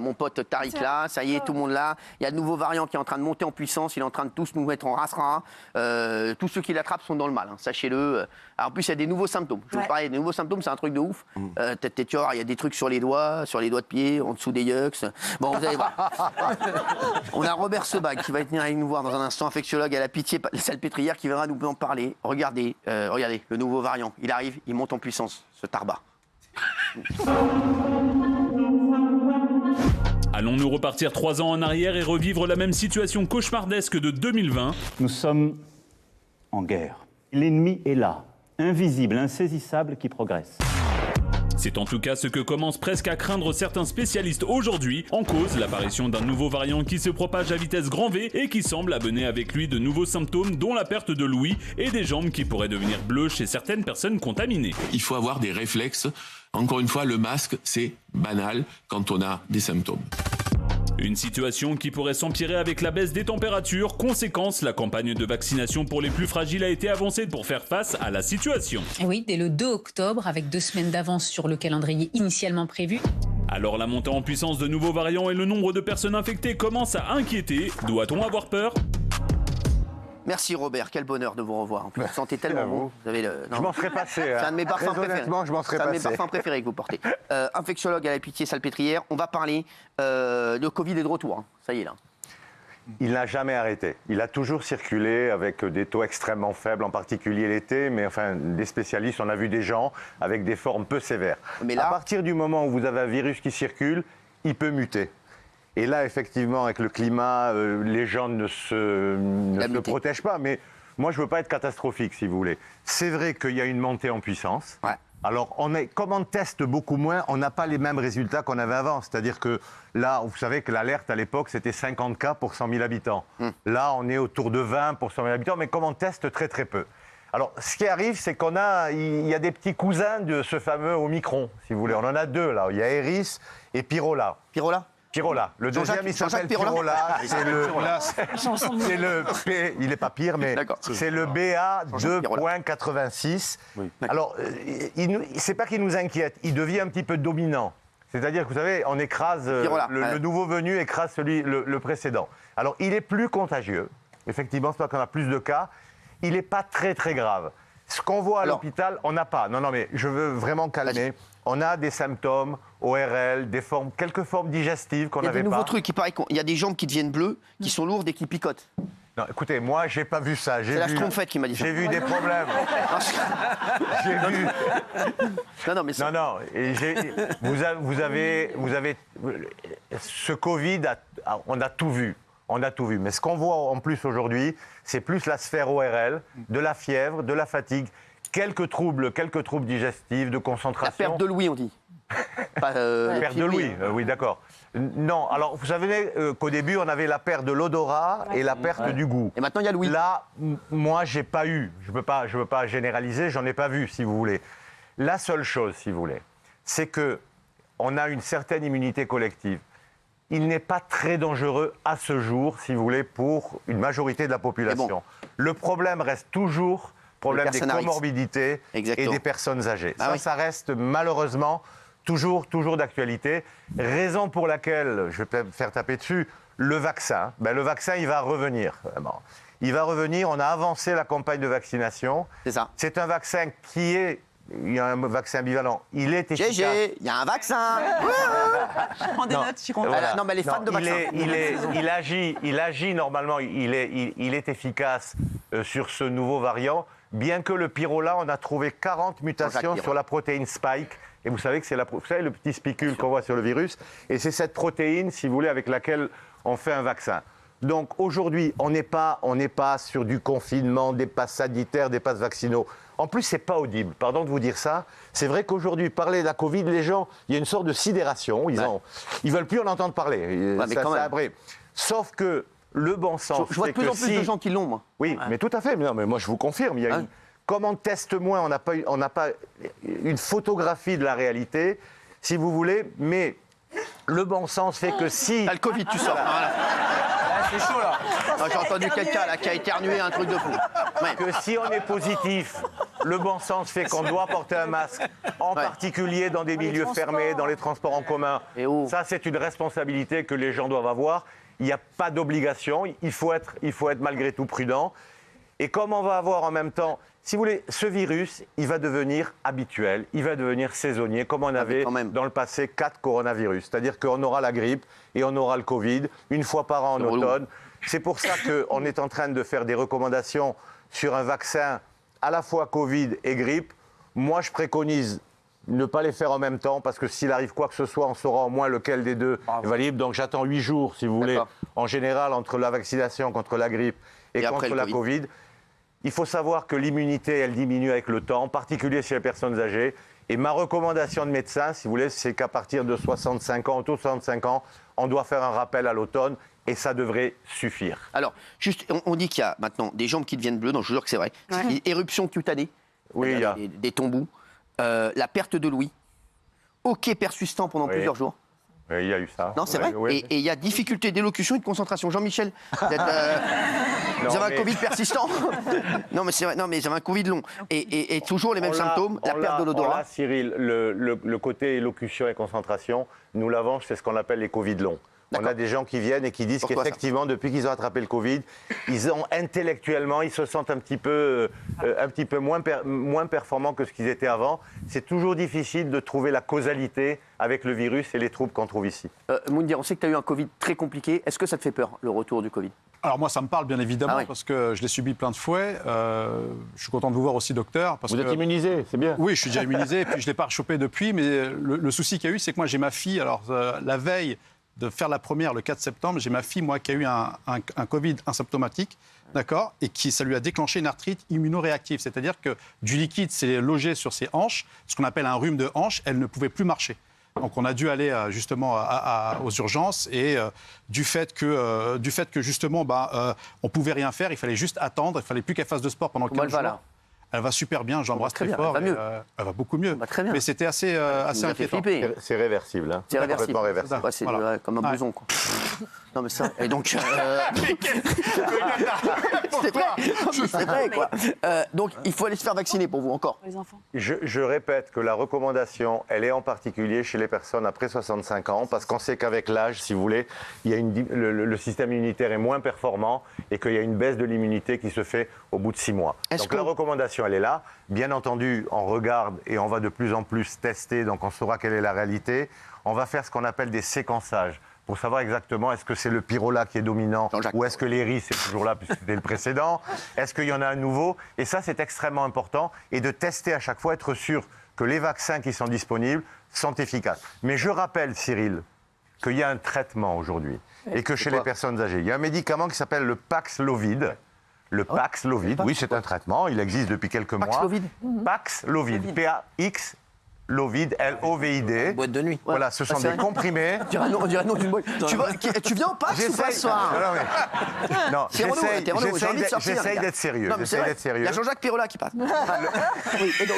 mon pote Tariq là, ça y est, tout le monde là. Il y a de nouveaux variants qui est en train de monter en puissance, il est en train de tous nous mettre en ras-ras. Tous ceux qui l'attrapent sont dans le mal, sachez-le. Alors, en plus, il y a des nouveaux symptômes. Je vais vous parler des nouveaux symptômes, c'est un truc de ouf. Tu vois, il y a des trucs sur les doigts de pied, en dessous des yucks. Bon, vous allez voir. On a Robert Sebag qui va venir avec nous voir dans un instant, infectiologue à la Pitié Salpêtrière, qui viendra nous en parler. Regardez, le nouveau variant. Il arrive, il monte en puissance, ce tarbat. Allons-nous repartir 3 ans en arrière et revivre la même situation cauchemardesque de 2020 ? Nous sommes en guerre. L'ennemi est là, invisible, insaisissable, qui progresse. C'est en tout cas ce que commencent presque à craindre certains spécialistes aujourd'hui, en cause l'apparition d'un nouveau variant qui se propage à vitesse grand V et qui semble amener avec lui de nouveaux symptômes dont la perte de l'ouïe et des jambes qui pourraient devenir bleues chez certaines personnes contaminées. Il faut avoir des réflexes. Encore une fois, le masque, c'est banal quand on a des symptômes. Une situation qui pourrait s'empirer avec la baisse des températures. Conséquence, la campagne de vaccination pour les plus fragiles a été avancée pour faire face à la situation. Et oui, dès le 2 octobre, avec 2 semaines d'avance sur le calendrier initialement prévu. Alors la montée en puissance de nouveaux variants et le nombre de personnes infectées commencent à inquiéter. Doit-on avoir peur ? Merci Robert, quel bonheur de vous revoir. En plus, vous sentez tellement bon. Vous avez Je m'en serais passé. C'est un de mes parfums préférés. Honnêtement, je m'en serais passé. C'est un de mes parfums préférés que vous portez. Infectiologue à la Pitié Salpêtrière, on va parler de Covid et de retour. Ça y est là. Il n'a jamais arrêté. Il a toujours circulé avec des taux extrêmement faibles, en particulier l'été, mais enfin, des spécialistes, on a vu des gens avec des formes peu sévères. Mais là, à partir du moment où vous avez un virus qui circule, il peut muter. Et là, effectivement, avec le climat, les gens ne se protègent pas. Mais moi, je ne veux pas être catastrophique, si vous voulez. C'est vrai qu'il y a une montée en puissance. Ouais. Alors, comme on teste beaucoup moins, on n'a pas les mêmes résultats qu'on avait avant. C'est-à-dire que là, vous savez que l'alerte à l'époque, c'était 50 cas pour 100 000 habitants. Là, on est autour de 20 pour 100 000 habitants, mais comme on teste très très peu. Alors, ce qui arrive, c'est il y a des petits cousins de ce fameux Omicron, si vous voulez. On en a 2, là. Il y a Eris et Pirola. Pirola. Le deuxième, il s'appelle Pirola. C'est le P, il n'est pas pire, mais c'est le BA 2.86. Oui. Alors, c'est pas qu'il nous inquiète, il devient un petit peu dominant. C'est-à-dire que, vous savez, on écrase, le nouveau venu écrase le précédent. Alors, il est plus contagieux. Effectivement, c'est pas qu'on a plus de cas. Il n'est pas très, très grave. Ce qu'on voit à l'hôpital, on n'a pas. Non, mais je veux vraiment calmer. On a des symptômes, ORL, quelques formes digestives qu'on n'avait pas. Il y a des nouveaux trucs, il y a des jambes qui deviennent bleues, qui sont lourdes et qui picotent. Non, écoutez, moi, j'ai pas vu ça. C'est la Schtroumpfette qui m'a dit ça. J'ai vu des problèmes. J'ai vu... Non. Et vous avez... Ce Covid, on a tout vu. On a tout vu. Mais ce qu'on voit en plus aujourd'hui, c'est plus la sphère ORL, de la fièvre, de la fatigue, quelques troubles digestifs, de concentration. La perte de l'ouïe, on dit. Perte de l'ouïe, oui, d'accord. Non, alors vous savez qu'au début, on avait la perte de l'odorat et la perte du goût. Et maintenant, il y a l'ouïe. Là, moi, j'ai pas eu. Je veux pas généraliser, j'en ai pas vu, si vous voulez. La seule chose, si vous voulez, c'est que on a une certaine immunité collective. Il n'est pas très dangereux à ce jour, si vous voulez, pour une majorité de la population. Bon. Le problème reste toujours problème des comorbidités et des personnes âgées. Ça reste malheureusement toujours d'actualité. Raison pour laquelle, je vais me faire taper dessus, le vaccin, le vaccin, il va revenir. Vraiment. Il va revenir, on a avancé la campagne de vaccination. C'est ça. C'est un vaccin il y a un vaccin bivalent, il est efficace. GG, il y a un vaccin. Je prends des notes, je suis content. Non, mais les fans de vaccin. Il agit normalement, il est efficace sur ce nouveau variant, bien que le Pirola, on a trouvé 40 mutations sur la protéine Spike. Et vous savez que c'est le petit spicule qu'on voit sur le virus. Et c'est cette protéine, si vous voulez, avec laquelle on fait un vaccin. Donc aujourd'hui, on n'est pas sur du confinement, des passes sanitaires, des passes vaccinaux. En plus, c'est pas audible. Pardon de vous dire ça. C'est vrai qu'aujourd'hui, parler de la Covid, les gens, il y a une sorte de sidération. Ils veulent plus en entendre parler. Après. Sauf que le bon sens. Je vois de plus en plus de gens qui l'ont, moi. Oui, mais tout à fait. Mais moi, je vous confirme. Comme on teste moins, on n'a pas une photographie de la réalité, si vous voulez. Mais le bon sens fait que si. T'as le Covid, tu sors. C'est chaud là. J'ai entendu quelqu'un là qui a éternué un truc de fou. Que si on est positif, le bon sens fait qu'on doit porter un masque, en particulier dans des milieux fermés, dans les transports en commun. Ça, c'est une responsabilité que les gens doivent avoir. Il n'y a pas d'obligation, il faut être malgré tout prudent. Et comme on va avoir en même temps, si vous voulez, ce virus, il va devenir habituel, il va devenir saisonnier, comme on avait dans le passé 4 coronavirus. C'est-à-dire qu'on aura la grippe et on aura le Covid une fois par an en automne. C'est pour ça qu'on est en train de faire des recommandations sur un vaccin à la fois Covid et grippe. Moi, je préconise ne pas les faire en même temps, parce que s'il arrive quoi que ce soit, on saura au moins lequel des deux est valide. Donc j'attends 8 jours, si vous voulez, en général, entre la vaccination contre la grippe et contre la Covid. Il faut savoir que l'immunité, elle diminue avec le temps, en particulier chez les personnes âgées. Et ma recommandation de médecin, si vous voulez, c'est qu'à partir de 65 ans, autour de 65 ans, on doit faire un rappel à l'automne. Et ça devrait suffire. Alors, juste, on dit qu'il y a maintenant des jambes qui deviennent bleues, donc je vous jure que c'est vrai. Ouais. Éruption cutanée, il y a des tombous, la perte de l'ouïe, hoquet persistant pendant plusieurs jours. Oui, il y a eu ça. Non, c'est vrai. Et il y a difficulté d'élocution et de concentration. Jean-Michel, vous avez un Covid persistant. Non, mais c'est vrai. Non, mais j'avais un Covid long. Et toujours les mêmes symptômes, la perte de l'odorat. Cyril, le côté élocution et concentration, nous l'avons, c'est ce qu'on appelle les Covid longs. On a des gens qui viennent et qui disent qu'effectivement, depuis qu'ils ont attrapé le Covid, ils ont intellectuellement, ils se sentent un petit peu moins performants que ce qu'ils étaient avant. C'est toujours difficile de trouver la causalité avec le virus et les troubles qu'on trouve ici. Moundir, on sait que tu as eu un Covid très compliqué. Est-ce que ça te fait peur, le retour du Covid ? Alors moi, ça me parle bien évidemment, parce que je l'ai subi plein de fouets. Je suis content de vous voir aussi, docteur. Vous êtes immunisé, c'est bien. Oui, je suis déjà immunisé, et puis je ne l'ai pas chopé depuis. Mais le souci qu'il y a eu, c'est que moi, j'ai ma fille, alors la veille de faire la première le 4 septembre, j'ai ma fille, moi, qui a eu un Covid asymptomatique, d'accord, et ça lui a déclenché une arthrite immunoréactive. C'est-à-dire que du liquide s'est logé sur ses hanches, ce qu'on appelle un rhume de hanche, elle ne pouvait plus marcher. Donc on a dû aller justement aux urgences, et du fait que justement on pouvait rien faire, il fallait juste attendre, il fallait plus qu'elle fasse de sport pendant 15 jours. Elle va super bien, j'embrasse très fort. Elle va beaucoup mieux. Très bien. Mais c'était assez inquiétant. C'est réversible. Hein. C'est réversible. Complètement réversible. Ouais, c'est comme un blouson, quoi. Non, mais ça. Et donc. C'est vrai, quoi. Donc, il faut aller se faire vacciner pour vous, encore. Les enfants. Je répète que la recommandation, elle est en particulier chez les personnes après 65 ans, parce qu'on sait qu'avec l'âge, si vous voulez, il y a le système immunitaire est moins performant et qu'il y a une baisse de l'immunité qui se fait au bout de 6 mois. Donc, la recommandation, elle est là. Bien entendu, on regarde et on va de plus en plus tester, donc on saura quelle est la réalité. On va faire ce qu'on appelle des séquençages pour savoir exactement est-ce que c'est le pyrola qui est dominant ou est-ce que l'Eris est toujours là puisque c'était le précédent. Est-ce qu'il y en a un nouveau? Et ça, c'est extrêmement important. Et de tester à chaque fois, être sûr que les vaccins qui sont disponibles sont efficaces. Mais je rappelle, Cyril, qu'il y a un traitement aujourd'hui et que chez les personnes âgées, il y a un médicament qui s'appelle le Paxlovid. Le Paxlovid, oui, c'est un traitement, il existe depuis quelques mois. Paxlovid, P-A-X. Lovid, L-O-V-I-D. Boîte de nuit. Voilà, ce sont des comprimés. On dirait un nom d'une boîte. Tu viens en Pax ou pas ce soir? Non, j'essaye d'être sérieux. Il y a Jean-Jacques Pirola qui passe. Oui, et donc...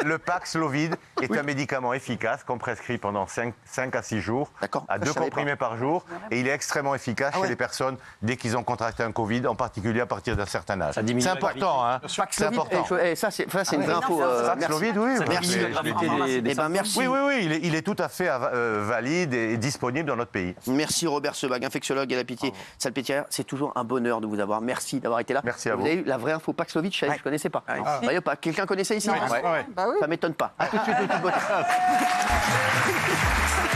Le Paxlovid est un médicament efficace qu'on prescrit pendant 5 à 6 jours, à 2 comprimés par jour, et il est extrêmement efficace chez les personnes dès qu'ils ont contracté un Covid, en particulier à partir d'un certain âge. C'est important, hein. C'est important. Ça, c'est une vraie info. Paxlovid, oui. Merci. Merci. Oui, il est tout à fait valide et disponible dans notre pays. Merci Robert Sebag, infectiologue à la Salpêtrière. C'est toujours un bonheur de vous avoir. Merci d'avoir été là. Merci à vous. Vous avez eu la vraie info Paxlovid, je ne connaissais pas. Voyez pas. Quelqu'un connaissait ici? Ça m'étonne pas. À tout de suite, toute beauté.